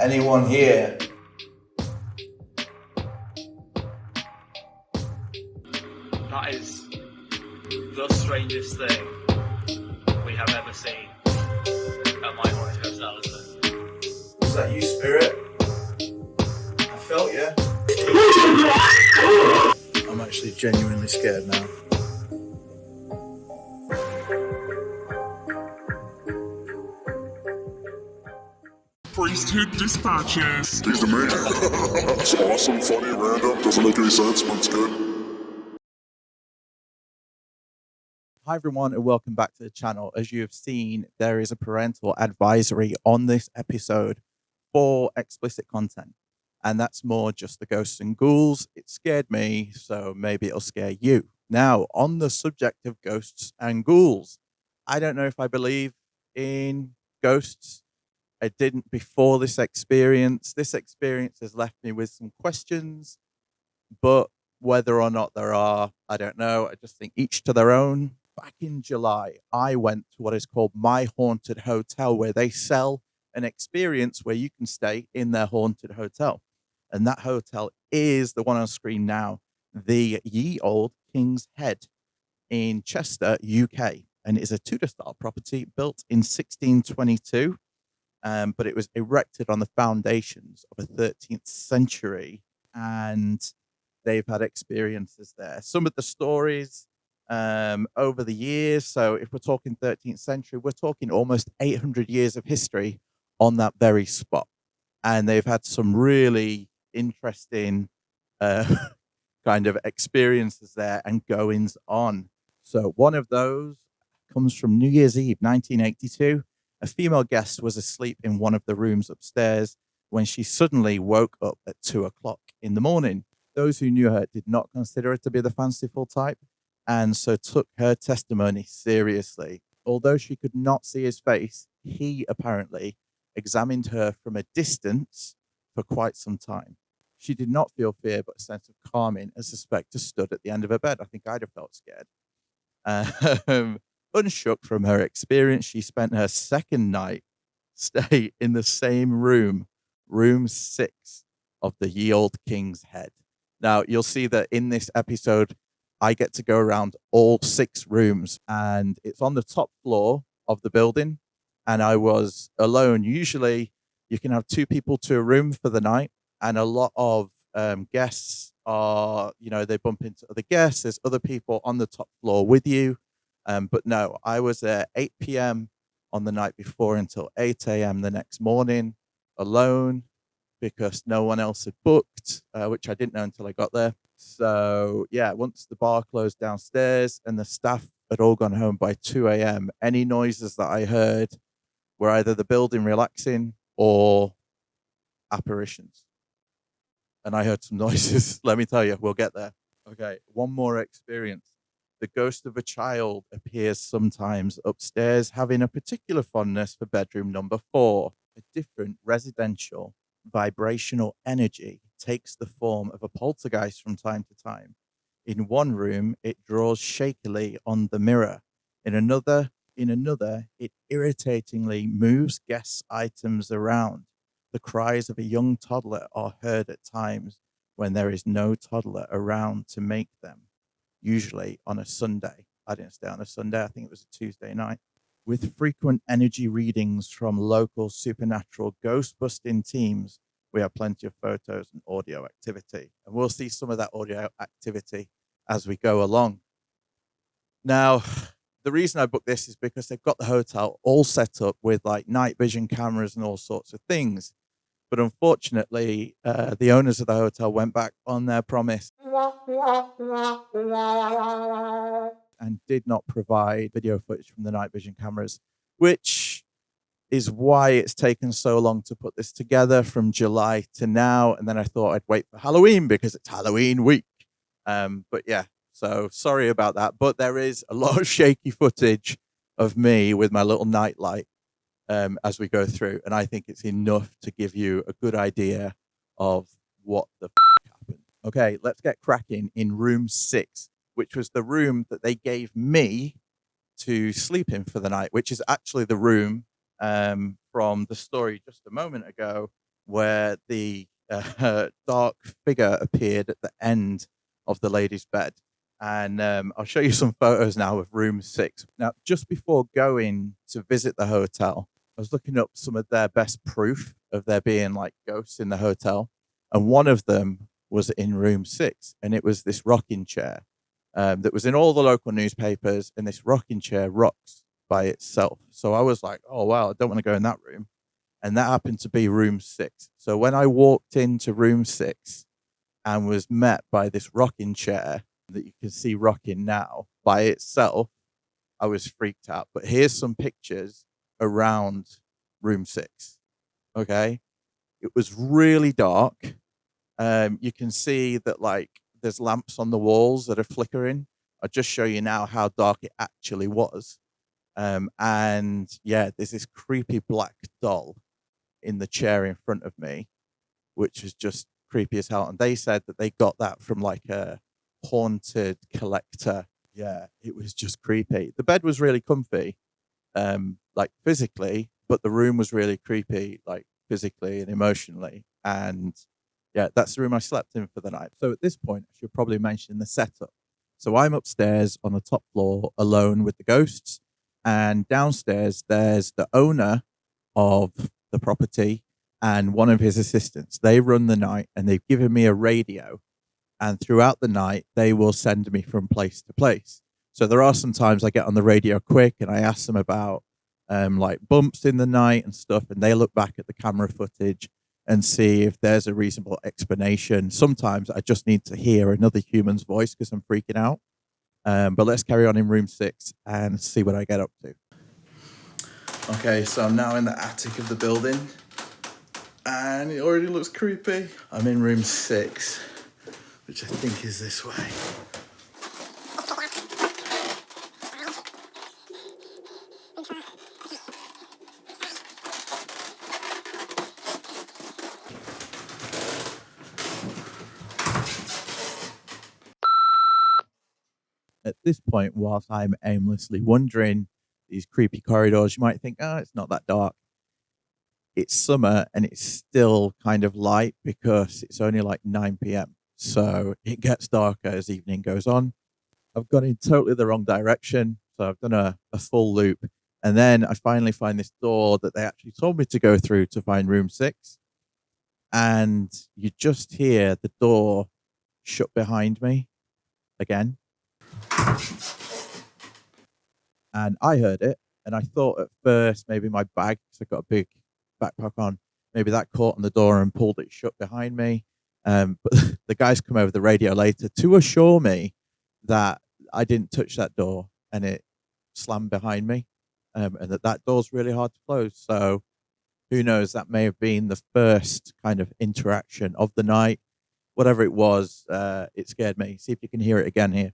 Anyone here? That is the strangest thing we have ever seen at my haunted hotel, isn't it? Was that you, Spirit? I felt you. I'm actually genuinely scared now. Priesthood dispatches. He's the man. It's awesome, funny, random, doesn't make any sense, but it's good. Hi everyone and welcome back to the channel. As you have seen, there is a parental advisory on this episode for explicit content. And that's more just the ghosts and ghouls. It scared me, so maybe it'll scare you. Now, on the subject of ghosts and ghouls, I don't know if I believe in ghosts. I didn't before this experience. This experience has left me with some questions, but whether or not there are, I don't know. I just think each to their own. Back in July, I went to what is called My Haunted Hotel, where they sell an experience where you can stay in their haunted hotel. And that hotel is the one on screen now, the Ye Old King's Head in Chester, UK. And it is a Tudor-style property built in 1622. But it was erected on the foundations of a 13th century, and they've had experiences there. Some of the stories over the years, so if we're talking 13th century, we're talking almost 800 years of history on that very spot. And they've had some really interesting kind of experiences there and goings on. So one of those comes from New Year's Eve, 1982. A female guest was asleep in one of the rooms upstairs when she suddenly woke up at 2 o'clock in the morning. Those who knew her did not consider her to be the fanciful type, and so took her testimony seriously. Although she could not see his face, he apparently examined her from a distance for quite some time. She did not feel fear, but a sense of calming as the spectre stood at the end of her bed. I think I'd have felt scared. Unshook from her experience, she spent her second night stay in the same room, room 6 of the Ye Old King's Head. Now, you'll see that in this episode, I get to go around all 6 rooms, and it's on the top floor of the building, and I was alone. Usually, you can have 2 people to a room for the night, and a lot of guests are, they bump into other guests. There's other people on the top floor with you. But no, I was there 8 p.m. on the night before until 8 a.m. the next morning alone because no one else had booked, which I didn't know until I got there. So yeah, once the bar closed downstairs and the staff had all gone home by 2 a.m., any noises that I heard were either the building relaxing or apparitions. And I heard some noises. Let me tell you, we'll get there. Okay, one more experience. The ghost of a child appears sometimes upstairs, having a particular fondness for bedroom number 4. A different residential vibrational energy takes the form of a poltergeist from time to time. In one room, it draws shakily on the mirror. In another, it irritatingly moves guests' items around. The cries of a young toddler are heard at times when there is no toddler around to make them. Usually on a Sunday. I didn't stay on a Sunday. I think it was a Tuesday night. With frequent energy readings from local supernatural ghost-busting teams, we have plenty of photos and audio activity. And we'll see some of that audio activity as we go along. Now, the reason I booked this is because they've got the hotel all set up with like night vision cameras and all sorts of things. But unfortunately, the owners of the hotel went back on their promise and did not provide video footage from the night vision cameras, which is why it's taken so long to put this together from July to now. And then I thought I'd wait for Halloween because it's Halloween week. But yeah, so sorry about that. But there is a lot of shaky footage of me with my little nightlight as we go through. And I think it's enough to give you a good idea of what the happened. Okay, let's get cracking in room 6, which was the room that they gave me to sleep in for the night, which is actually the room from the story just a moment ago where the dark figure appeared at the end of the lady's bed. And I'll show you some photos now of room 6. Now, just before going to visit the hotel, I was looking up some of their best proof of there being like ghosts in the hotel. And one of them was in room 6. And it was this rocking chair that was in all the local newspapers. And this rocking chair rocks by itself. So I was like, oh, wow, I don't want to go in that room. And that happened to be room 6. So when I walked into room 6 and was met by this rocking chair that you can see rocking now by itself, I was freaked out. But here's some pictures around room 6. Okay. It was really dark. You can see that like there's lamps on the walls that are flickering. I'll just show you now how dark it actually was. And yeah, there's this creepy black doll in the chair in front of me, which is just creepy as hell. And they said that they got that from like a haunted collector. Yeah, it was just creepy. The bed was really comfy, like physically, but the room was really creepy, like physically and emotionally. And yeah, that's the room I slept in for the night. So at this point, I should probably mention the setup. So I'm upstairs on the top floor alone with the ghosts. And downstairs, there's the owner of the property and one of his assistants. They run the night and they've given me a radio. And throughout the night, they will send me from place to place. So there are some times I get on the radio quick and I ask them about like bumps in the night and stuff. And they look back at the camera footage and see if there's a reasonable explanation. Sometimes I just need to hear another human's voice because I'm freaking out. But let's carry on in room 6 and see what I get up to. Okay, so I'm now in the attic of the building and it already looks creepy. I'm in room 6, which I think is this way. At this point, whilst I'm aimlessly wandering these creepy corridors, you might think, oh, it's not that dark. It's summer and it's still kind of light because it's only like 9 p.m. So it gets darker as evening goes on. I've gone in totally the wrong direction. So I've done a full loop. And then I finally find this door that they actually told me to go through to find room 6. And you just hear the door shut behind me again. And I heard it, and I thought at first maybe my bag, because I've got a big backpack on, maybe that caught on the door and pulled it shut behind me. But the guys come over the radio later to assure me that I didn't touch that door and it slammed behind me, and that door's really hard to close. So who knows, that may have been the first kind of interaction of the night. Whatever it was, it scared me. See if you can hear it again here.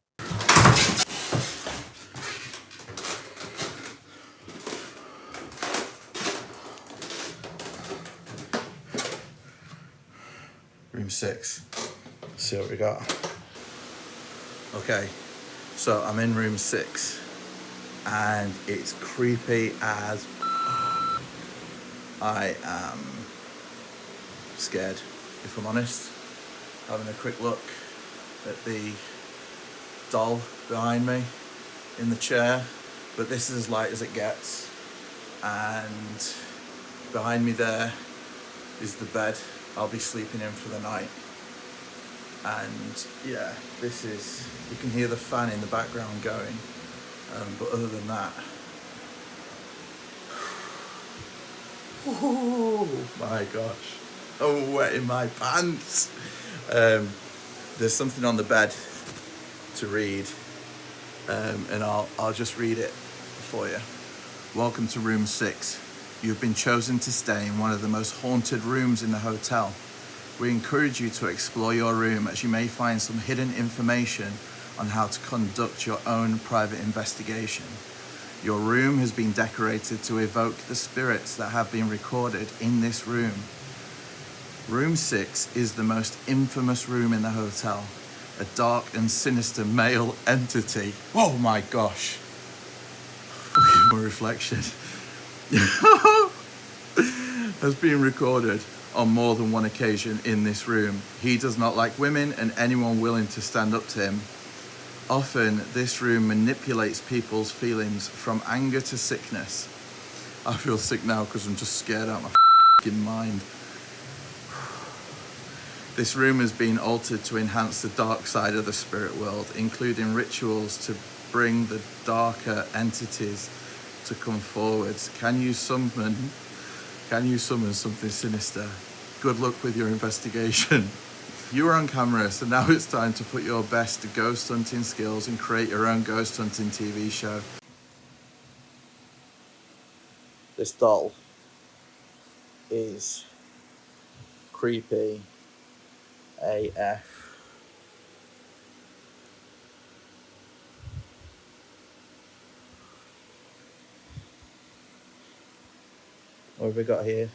Room 6. Let's see what we got. Okay, so I'm in room 6 and it's creepy as I am scared, if I'm honest. Having a quick look at the doll behind me in the chair, but this is as light as it gets. And behind me there is the bed I'll be sleeping in for the night. And yeah, this is, you can hear the fan in the background going, but other than that, oh my gosh, I'm wetting my pants. There's something on the bed to read, and I'll just read it for you. Welcome to room 6. You've been chosen to stay in one of the most haunted rooms in the hotel. We encourage you to explore your room as you may find some hidden information on how to conduct your own private investigation. Your room has been decorated to evoke the spirits that have been recorded in this room. Room 6 is the most infamous room in the hotel. A dark and sinister male entity. Oh my gosh. Reflection. Has been recorded on more than one occasion in this room. He does not like women and anyone willing to stand up to him. Often, this room manipulates people's feelings from anger to sickness. I feel sick now because I'm just scared out of my f***ing mind. This room has been altered to enhance the dark side of the spirit world, including rituals to bring the darker entities to come forwards. Can you summon something sinister? Good luck with your investigation. You were on camera, so now it's time to put your best ghost hunting skills and create your own ghost hunting TV show. This doll is creepy AF. What have we got here?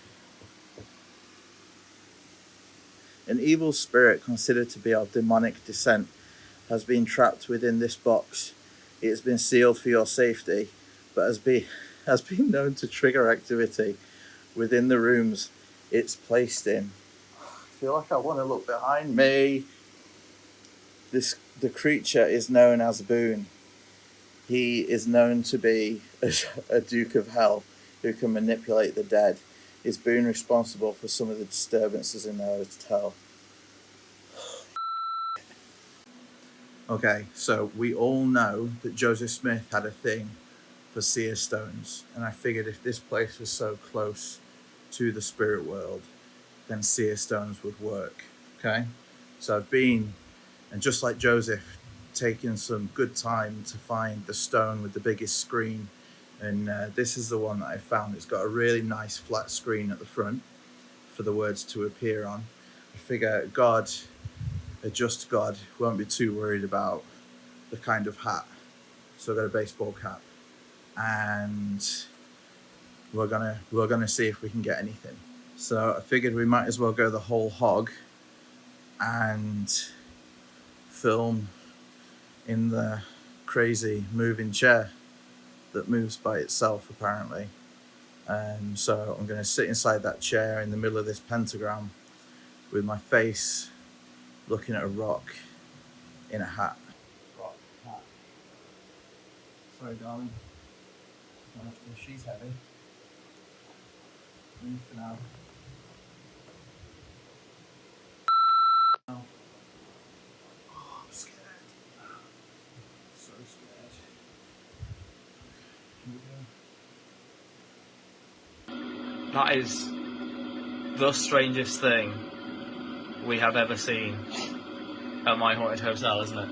An evil spirit considered to be of demonic descent has been trapped within this box. It has been sealed for your safety, but has been known to trigger activity within the rooms it's placed in. I feel like I want to look behind me. The creature is known as Boone. He is known to be a Duke of Hell who can manipulate the dead. Is Boone responsible for some of the disturbances in the hotel? Okay, so we all know that Joseph Smith had a thing for seer stones, and I figured if this place was so close to the spirit world, then seer stones would work. Okay, so I've been, and just like Joseph, taken some good time to find the stone with the biggest screen, and this is the one that I found. It's got a really nice flat screen at the front for the words to appear on. I figure God, a just God, won't be too worried about the kind of hat. So I got a baseball cap, and we're gonna see if we can get anything. So I figured we might as well go the whole hog and film in the crazy moving chair that moves by itself apparently. So I'm going to sit inside that chair in the middle of this pentagram with my face looking at a rock in a hat. Rock hat. Sorry, darling. She's heavy. For now. Oh, I'm scared. So scared. Here we go. That is the strangest thing we have ever seen at my haunted hotel, isn't it?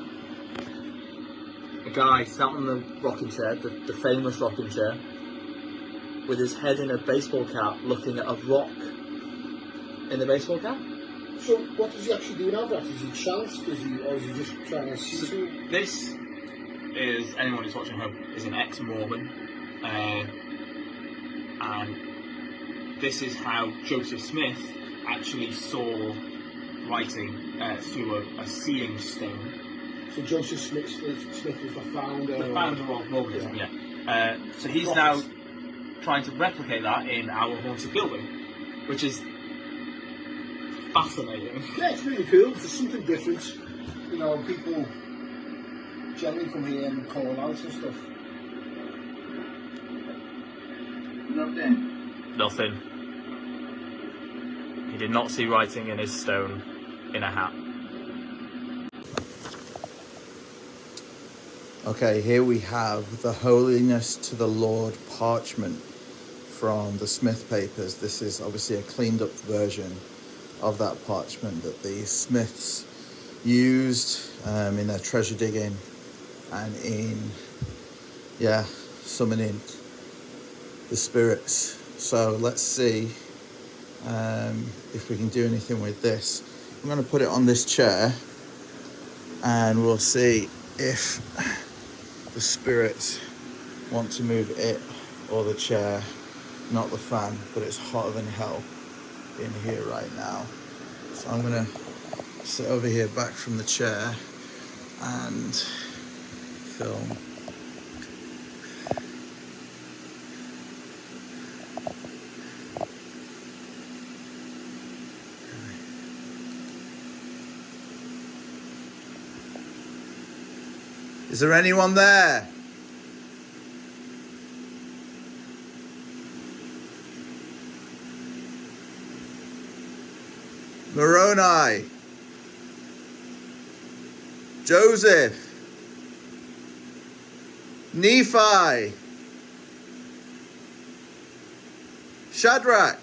A guy sat on the rocking chair, the famous rocking chair, with his head in a baseball cap looking at a rock in the baseball cap. So what does he actually do now, Brett? Is he chance? Or is he just trying to see through? This is, anyone who's watching home, is an ex-Mormon, and this is how Joseph Smith actually saw writing through a seeing stone. So Joseph Smith was the founder. The founder of Mormonism, yeah. So he's now trying to replicate that in our haunted building, which is fascinating. Yeah, it's really cool. There's something different. You know, people generally come here and call out and stuff. Nothing. He did not see writing in his stone in a hat. Okay, here we have the Holiness to the Lord parchment from the Smith papers. This is obviously a cleaned up version of that parchment that the Smiths used in their treasure digging and in, summoning the spirits. So let's see if we can do anything with this. I'm going to put it on this chair and we'll see if the spirits want to move it or the chair, not the fan, but it's hotter than hell in here right now. So I'm going to sit over here back from the chair and film. Is there anyone there? Moroni, Joseph, Nephi, Shadrach.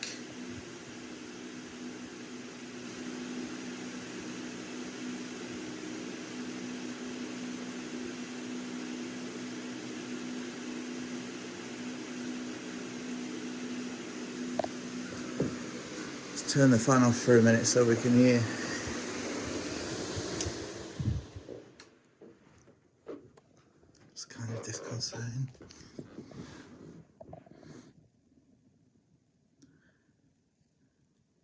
Let's turn the fan off for a minute so we can hear. It's kind of disconcerting.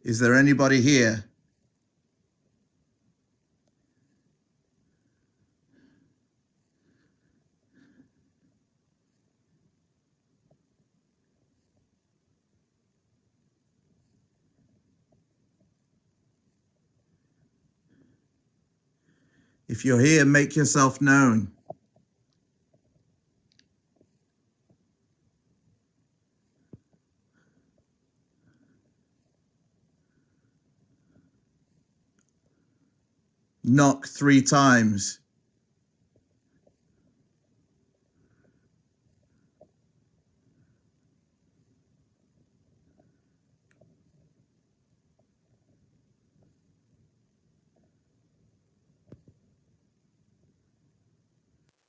Is there anybody here? If you're here, make yourself known. Knock 3 times.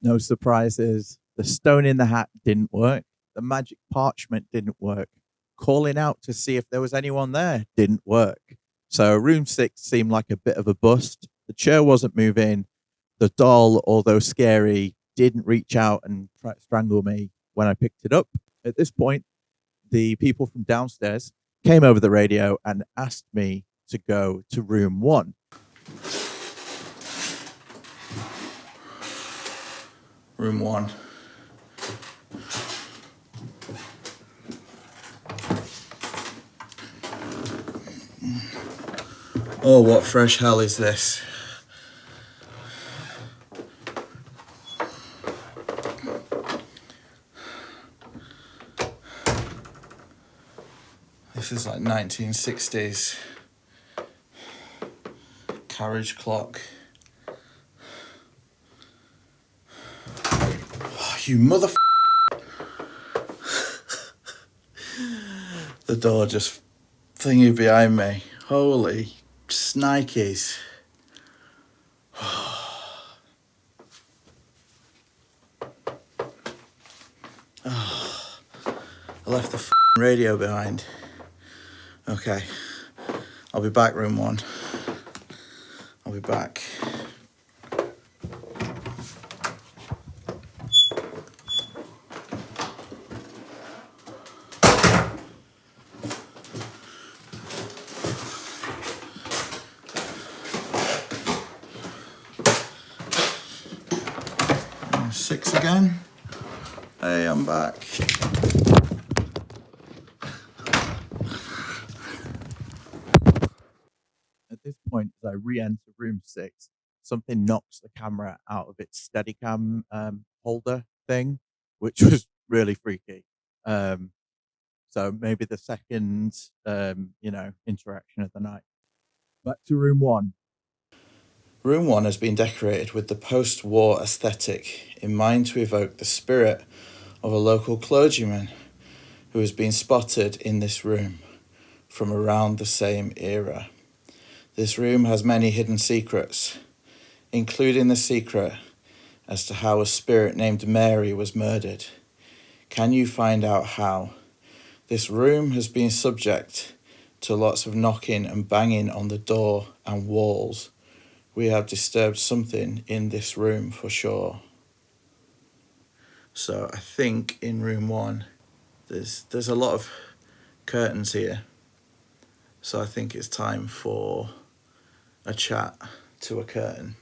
No surprises. The stone in the hat didn't work. The magic parchment didn't work. Calling out to see if there was anyone there didn't work. So room 6 seemed like a bit of a bust. The chair wasn't moving. The doll, although scary, didn't reach out and try to strangle me when I picked it up. At this point, the people from downstairs came over the radio and asked me to go to room 1. Room 1. Oh, what fresh hell is this? This is like 1960s carriage clock. Oh, you mother. The door just thingy behind me. Holy snikes. Oh, I left the radio behind. Okay, I'll be back, room 1. I'll be back. Room 6 again. Hey, I'm back. At this point, as I re-enter room 6, something knocks the camera out of its Steadicam holder thing, which was really freaky. So maybe the second, interaction of the night. Back to room 1. Room 1 has been decorated with the post-war aesthetic in mind to evoke the spirit of a local clergyman who has been spotted in this room from around the same era. This room has many hidden secrets, including the secret as to how a spirit named Mary was murdered. Can you find out how? This room has been subject to lots of knocking and banging on the door and walls. We have disturbed something in this room for sure. So I think in room 1, there's a lot of curtains here. So I think it's time for a chat to a curtain.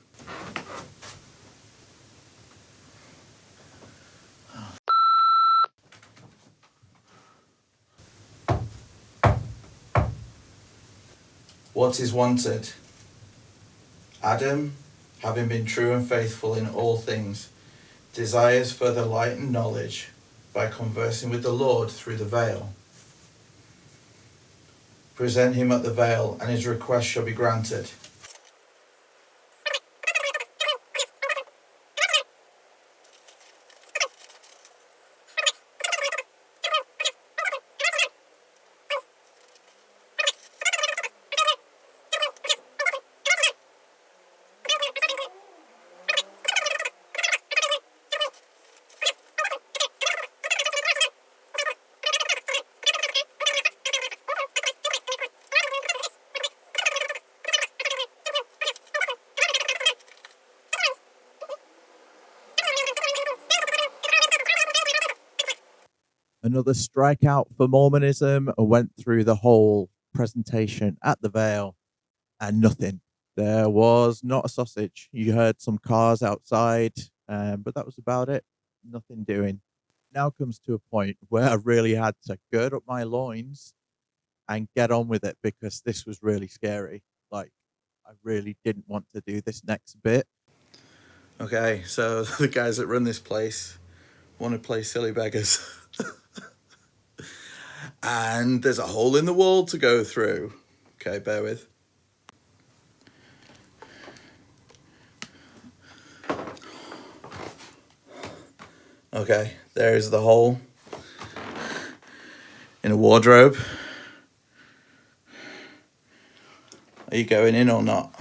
What is wanted? Adam, having been true and faithful in all things, desires further light and knowledge by conversing with the Lord through the veil. Present him at the veil, and his request shall be granted. Another strikeout for Mormonism. I went through the whole presentation at the Vale and nothing. There was not a sausage. You heard some cars outside, but that was about it. Nothing doing. Now comes to a point where I really had to gird up my loins and get on with it because this was really scary. Like, I really didn't want to do this next bit. Okay, so the guys that run this place want to play silly beggars. And there's a hole in the wall to go through. Okay, bear with. Okay, there's the hole in a wardrobe. Are you going in or not?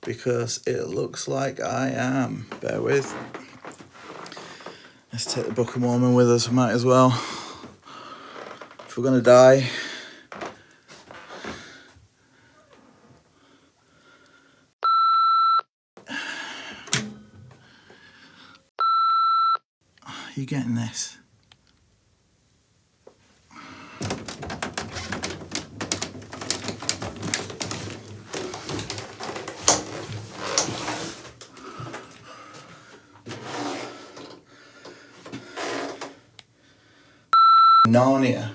Because it looks like I am. Bear with. Let's take the Book of Mormon with us, might as well. If we're gonna die. Are you getting this? Narnia.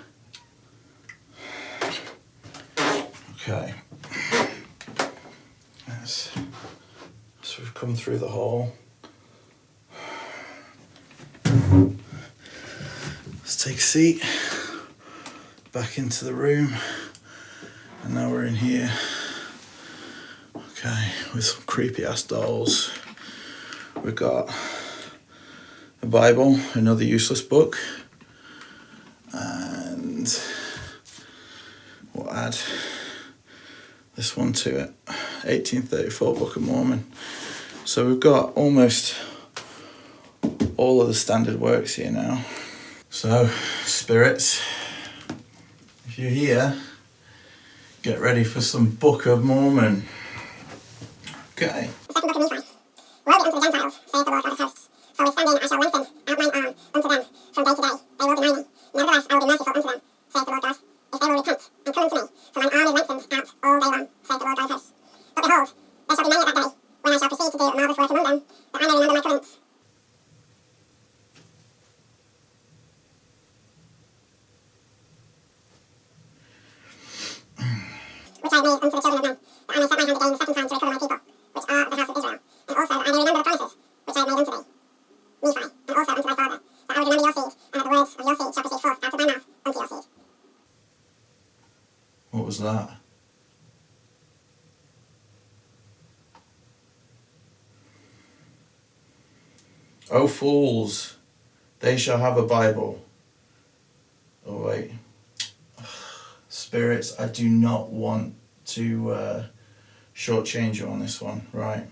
Okay. So we've come through the hole. Let's take a seat. Back into the room. And now we're in here. Okay, with some creepy ass dolls. We've got a Bible, another useless book. And we'll add this one to it. 1834 Book of Mormon. So we've got almost all of the standard works here now. So, spirits, if you're here, get ready for some Book of Mormon. Okay. The second book of Nephi. Woe be unto the Gentiles, saith the Lord God of hosts. For with standing I shall lengthen out mine arm unto them from day to day. They will deny me. Nevertheless I will be merciful unto them, saith the Lord God. If they will repent and come unto me, for mine arm is lengthened out all day long, saith the Lord God of hosts. But behold, there shall be many at that day, when I shall proceed to do a marvellous work among them, that I may remember my covenants. Which I have made unto the children of men, that I may set my hand again the second time to recover my people, which are the house of Israel, and also that I may remember the promises which I have made unto thee, Nephi, and also unto thy father, that I would remember your seed, and that the words of your seed shall proceed forth out of my mouth unto your seed. What was that? O fools, they shall have a Bible. Oh wait. Spirits, I do not want to shortchange you on this one, right?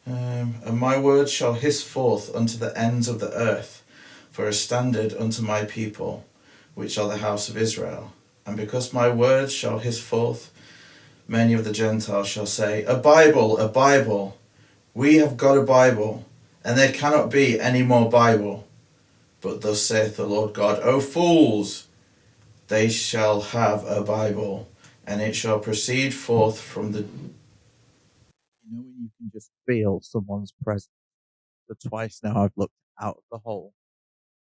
And my word shall hiss forth unto the ends of the earth, for a standard unto my people, which are the house of Israel. And because my word shall hiss forth, many of the Gentiles shall say, a Bible, we have got a Bible, and there cannot be any more Bible. But thus saith the Lord God, O fools, they shall have a Bible, and it shall proceed forth from the... You know when you can just feel someone's presence? The twice now I've looked out of the hole,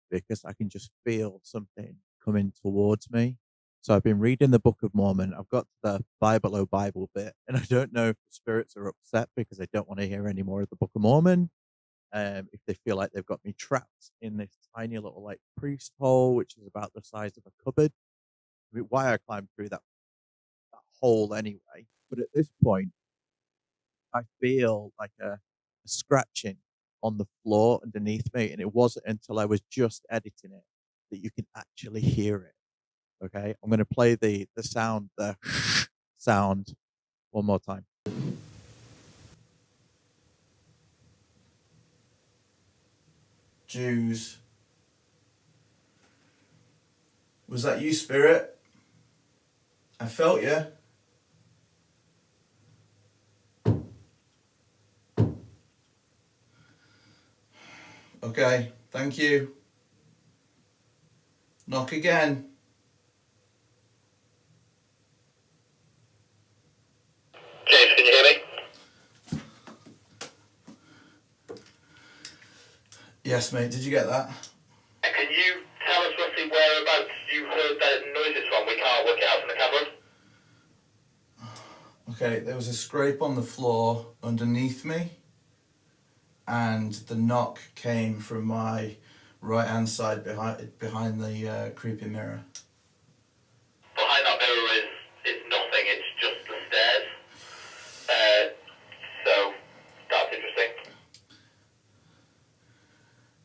because I can just feel something coming towards me. So I've been reading the Book of Mormon. I've got to the Bible, oh Bible bit, and I don't know if the spirits are upset because they don't want to hear any more of the Book of Mormon, if they feel like they've got me trapped in this tiny little like priest hole, which is about the size of a cupboard. I mean, why I climbed through that hole anyway. But at this point, I feel like a scratching on the floor underneath me, and it wasn't until I was just editing it that you can actually hear it. Okay, I'm going to play the sound, the sound, one more time. Jews. Was that you, Spirit? I felt you. Okay, thank you. Knock again. James, can you hear me? Yes, mate, did you get that? Can you tell us roughly whereabouts you heard the noises from? We can't work it out from the cameras. Okay, there was a scrape on the floor underneath me, and the knock came from my right hand side behind the creepy mirror. Behind that mirror is nothing, it's just the stairs. So, that's interesting.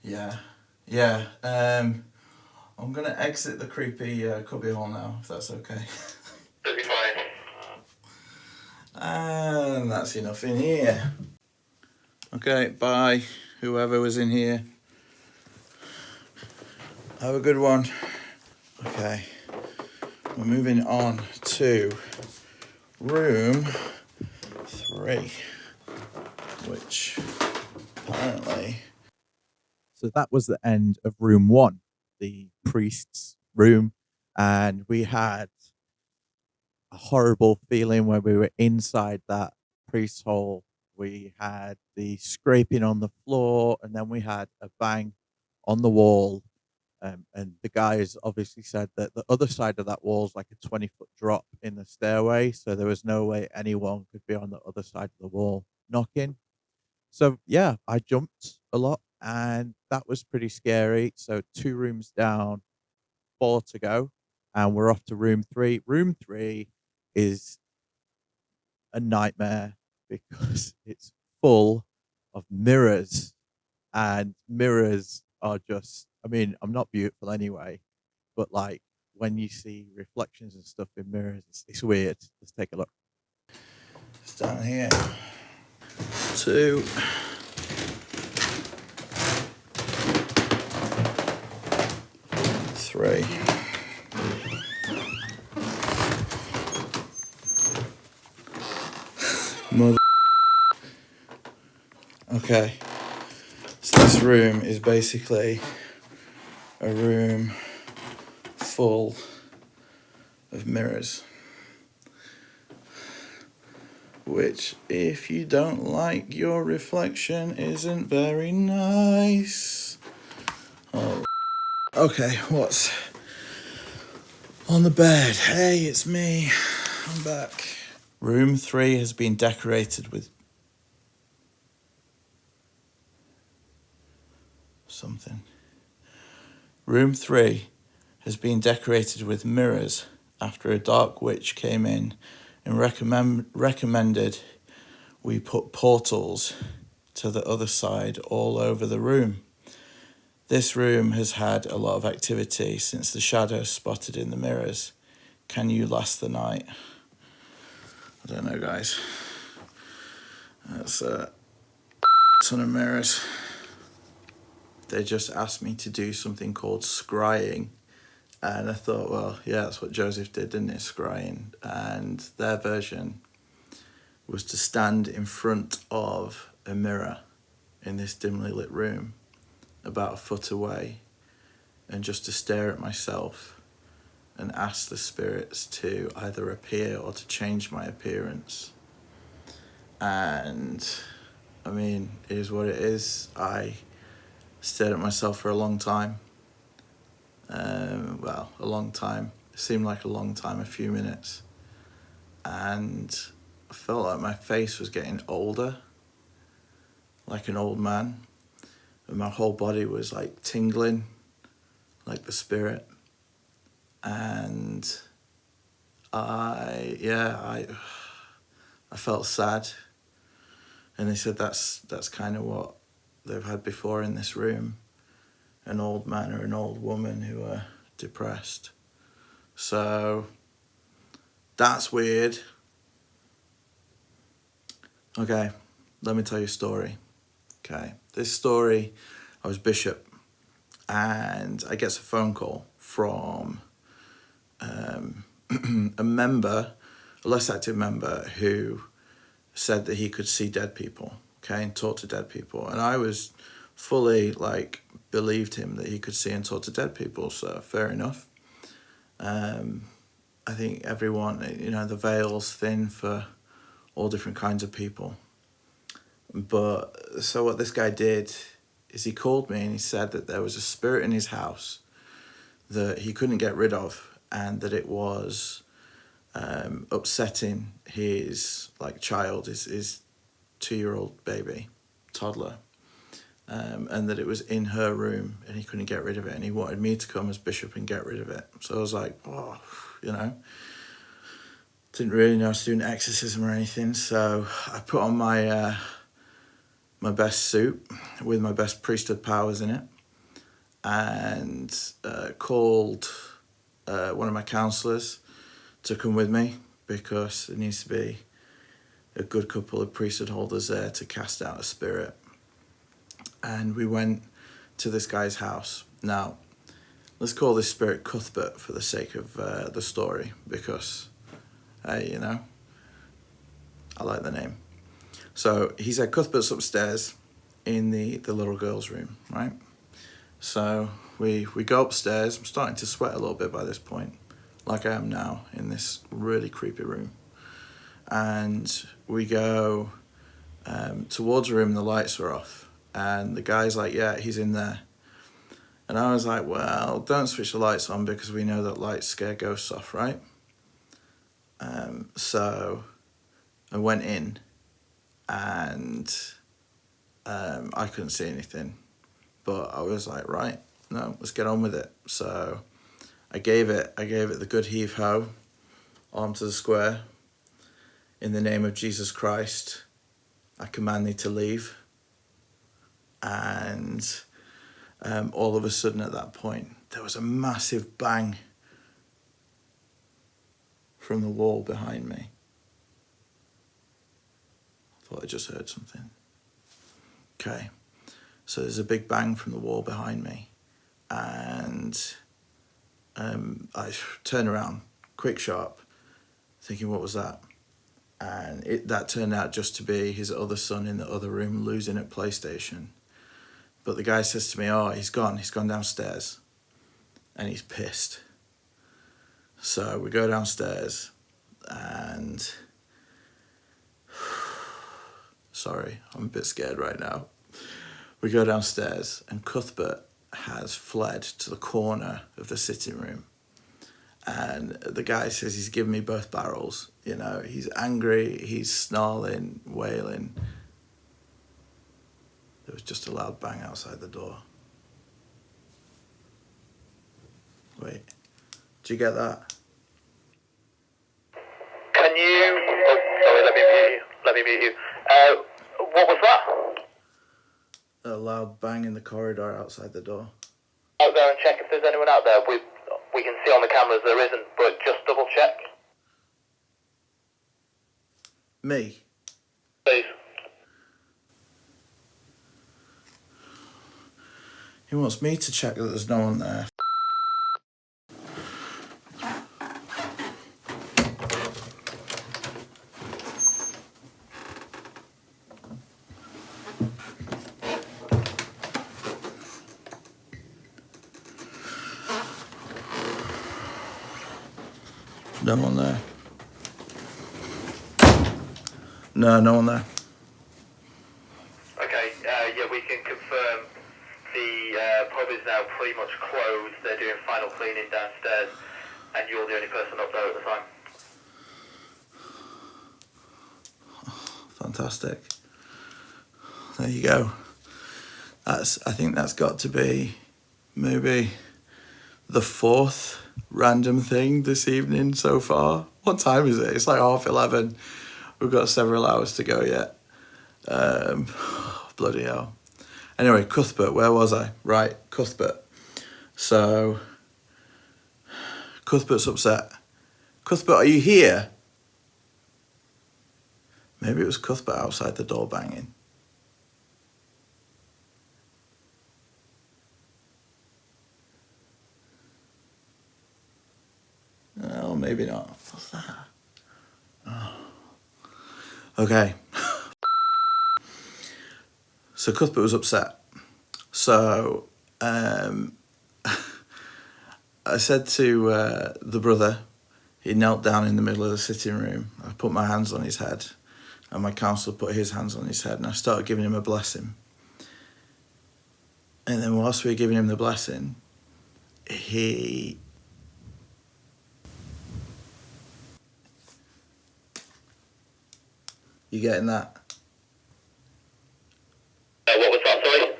Yeah. I'm gonna exit the creepy cubby hole now, if that's okay. It'll be fine. And that's enough in here. Okay, bye, whoever was in here. Have a good one. Okay, we're moving on to room 3, which apparently... So that was the end of room 1, the priest's room, and we had a horrible feeling when we were inside that priest's hole. We had the scraping on the floor, and then we had a bang on the wall. And the guys obviously said that the other side of that wall is like a 20-foot drop in the stairway, so there was no way anyone could be on the other side of the wall knocking. So yeah, I jumped a lot, and that was pretty scary. So 2 rooms down, 4 to go, and we're off to room 3. Room 3 is a nightmare because it's full of mirrors, and mirrors are just, I mean, I'm not beautiful anyway, but like when you see reflections and stuff in mirrors, it's weird. Let's take a look. It's down here. 2. 3. Mother. Okay. So this room is basically a room full of mirrors, which, if you don't like your reflection, isn't very nice. Oh. Okay, what's on the bed? Hey, it's me. I'm back. Room 3 has been decorated with something. Room 3 has been decorated with mirrors after a dark witch came in and recommended we put portals to the other side all over the room. This room has had a lot of activity since the shadows spotted in the mirrors. Can you last the night? I don't know, guys. That's a ton of mirrors. They just asked me to do something called scrying. And I thought, well, yeah, that's what Joseph did, didn't it? Scrying. And their version was to stand in front of a mirror in this dimly lit room, about a foot away, and just to stare at myself and ask the spirits to either appear or to change my appearance. And I mean, it is what it is. I stared at myself for a long time. Well, a long time. It seemed like a long time, a few minutes. And I felt like my face was getting older, like an old man. and my whole body was like tingling, like the spirit. And I felt sad. And they said that's kind of what they've had before in this room, an old man or an old woman who are depressed. So that's weird. Okay, let me tell you a story. Okay, this story, I was bishop, and I get a phone call from a member, a less active member, who said that he could see dead people, okay, and talk to dead people. And I was fully like believed him that he could see and talk to dead people, so fair enough. I think everyone, you know, the veil's thin for all different kinds of people. But so what this guy did is he called me and he said that there was a spirit in his house that he couldn't get rid of, and that it was upsetting his like child, his 2-year-old baby, toddler, and that it was in her room and he couldn't get rid of it, and he wanted me to come as bishop and get rid of it. So I was like, oh, you know, didn't really know I was doing exorcism or anything. So I put on my my best suit with my best priesthood powers in it, and called one of my counsellors to come with me, because there needs to be a good couple of priesthood holders there to cast out a spirit. And we went to this guy's house. Now, let's call this spirit Cuthbert for the sake of the story, because, you know, I like the name. So he said Cuthbert's upstairs in the little girl's room, right? So we go upstairs. I'm starting to sweat a little bit by this point, like I am now in this really creepy room. And we go towards the room, the lights are off. And the guy's like, yeah, he's in there. And I was like, well, don't switch the lights on, because we know that lights scare ghosts off, right? So I went in, and I couldn't see anything. But I was like, right, no, let's get on with it. So I gave it the good heave-ho, arm to the square. In the name of Jesus Christ, I command thee to leave. And all of a sudden at that point, there was a massive bang from the wall behind me. I thought I just heard something. Okay, so there's a big bang from the wall behind me, and I turn around, quick, sharp, thinking, what was that? And that turned out just to be his other son in the other room losing at PlayStation. But the guy says to me, oh, he's gone downstairs, and he's pissed. So we go downstairs, and sorry, I'm a bit scared right now. We go downstairs, and Cuthbert has fled to the corner of the sitting room. And the guy says he's given me both barrels. You know, he's angry, he's snarling, wailing. There was just a loud bang outside the door. Wait, do you get that? Can you... Oh, sorry, let me mute you. What was that? A loud bang in the corridor outside the door. Out there and check if there's anyone out there. We can see on the cameras there isn't, but just double check. Me? Please. He wants me to check that there's no one there. No one there. No one there. Okay, yeah, we can confirm the pub is now pretty much closed. They're doing final cleaning downstairs, and you're the only person up there at the time. Fantastic. There you go. I think that's got to be maybe the fourth random thing this evening so far. What time is it? It's like 11:30. We've got several hours to go yet. Bloody hell. Anyway, Cuthbert, where was I? Right, Cuthbert. So, Cuthbert's upset. Cuthbert, are you here? Maybe it was Cuthbert outside the door banging. Oh, maybe not. What's that? Oh. Okay. So Cuthbert was upset. So I said to the brother, he knelt down in the middle of the sitting room. I put my hands on his head, and my counsellor put his hands on his head, and I started giving him a blessing. And then whilst we were giving him the blessing, he... You getting that? What was that, sorry?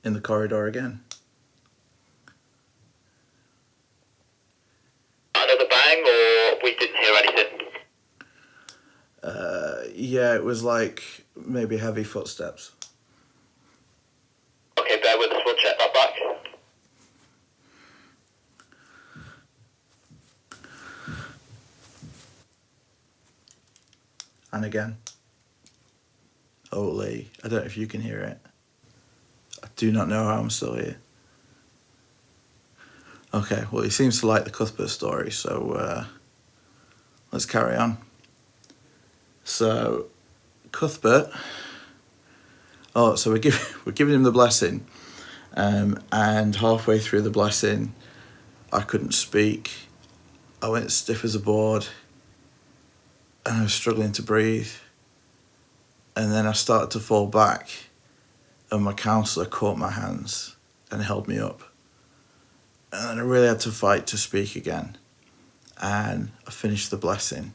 In the corridor again. Another bang, or we didn't hear anything? Yeah, it was like maybe heavy footsteps. Okay, bear with us, we'll check that back. And again. Holy, I don't know if you can hear it. I do not know how I'm still here. Okay, well, he seems to like the Cuthbert story, so let's carry on. So, Cuthbert... Oh, so we're giving him the blessing, and halfway through the blessing, I couldn't speak. I went stiff as a board, and I was struggling to breathe. And then I started to fall back, and my counsellor caught my hands and held me up. And then I really had to fight to speak again. And I finished the blessing,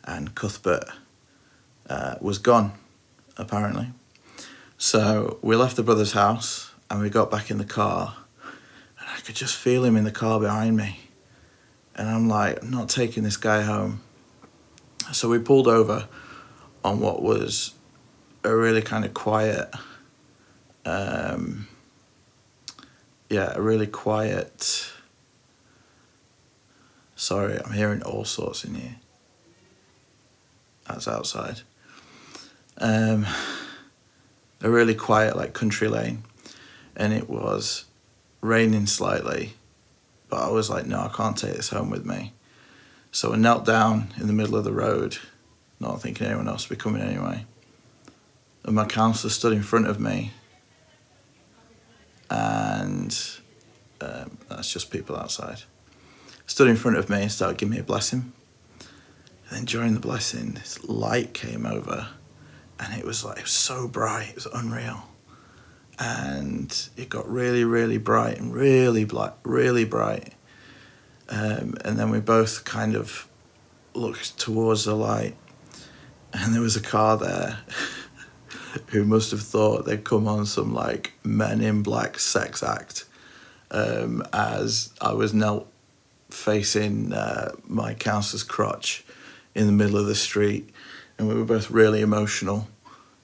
and Cuthbert was gone, apparently. So we left the brother's house, and we got back in the car, and I could just feel him in the car behind me. And I'm like, I'm not taking this guy home. So we pulled over on what was a really kind of quiet, a really quiet... Sorry, I'm hearing all sorts in here. That's outside. A really quiet, like, country lane. And it was raining slightly. But I was like, no, I can't take this home with me. So I knelt down in the middle of the road, not thinking anyone else would be coming anyway. And my counsellor stood in front of me. And that's just people outside. Stood in front of me and started giving me a blessing. And then during the blessing, this light came over, and it was so bright, it was unreal. And it got really, really bright and really bright. And then we both kind of looked towards the light, and there was a car there who must have thought they'd come on some like Men in Black sex act, as I was knelt facing my counsellor's crotch in the middle of the street, and we were both really emotional,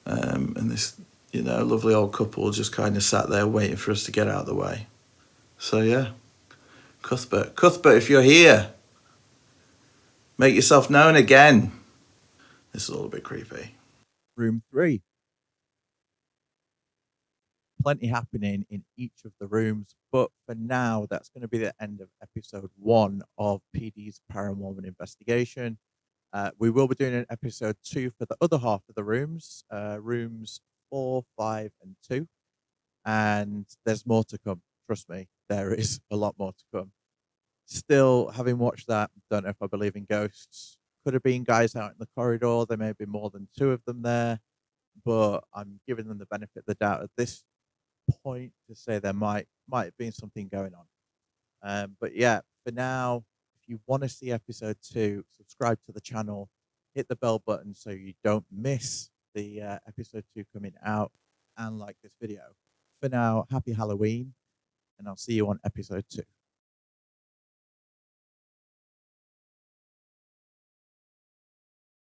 and this lovely old couple just kind of sat there waiting for us to get out of the way. So yeah, Cuthbert, if you're here, make yourself known again. This is all a bit creepy. Room 3. Plenty happening in each of the rooms, but for now, that's going to be the end of episode 1 of PD's Paranormal Investigation. We will be doing an episode 2 for the other half of the rooms, rooms 4, 5, and 2. And there's more to come. Trust me, there is a lot more to come. Still, having watched that, don't know if I believe in ghosts. Could have been guys out in the corridor. There may be more than 2 of them there, but I'm giving them the benefit of the doubt at this point to say there might have been something going on. But yeah, for now, if you want to see episode 2, subscribe to the channel, hit the bell button so you don't miss the episode 2 coming out. and like this video. For now, happy Halloween, and I'll see you on episode 2.